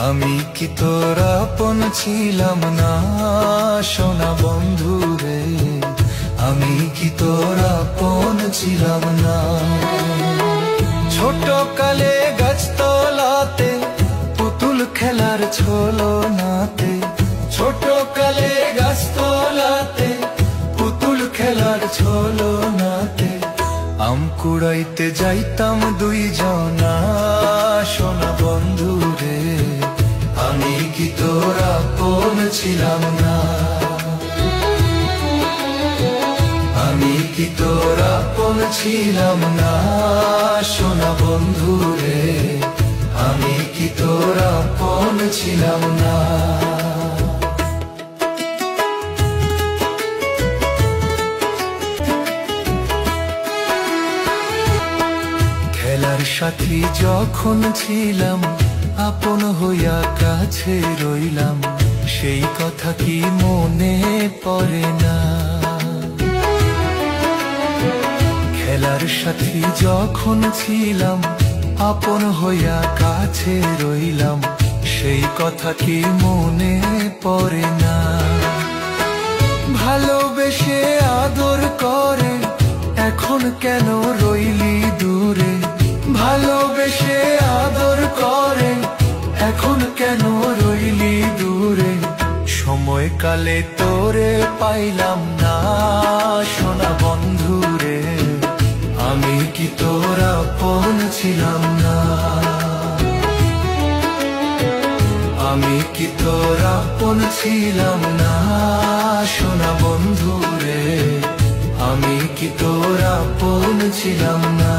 আমি কি তোর আপন ছিলাম না সোনা বন্ধু রে, আমি কি তোর আপন ছিলাম না। ছোট কালে গাছতলাতে পুতুল খেলার ছলনাতে, ছোট কালে গাছতলাতে পুতুল খেলার ছলনাতে আম কুড়াইতে যাইতাম দুইজনা সোনা বন্ধু রে, আমি কি তোর আপন ছিলাম না। আমি কি তোর আপন ছিলাম না সোনা বন্ধু রে, আমি কি তোর আপন ছিলাম না। খেলার সাথী যখন ছিলাম আপন হইয়া কাছে রইলাম, সেই কথা কি মনে পড়ে না। খেলার সাথী যখন ছিলাম আপন হইয়া কাছে রইলাম, সেই কথা কি মনে পড়ে না। ভালোবেসে আদর করে এখন কেন রইলি দূরে, ভালোবেসে আদর করে এখন কেন রইলি দূরে। সময়কালে তোরে পাইলাম না সোনা বন্ধু রে, আমি কি তোর আপন ছিলাম না। আমি কি তোর আপন ছিলাম না সোনা বন্ধু রে, আমি কি তোর আপন ছিলাম না।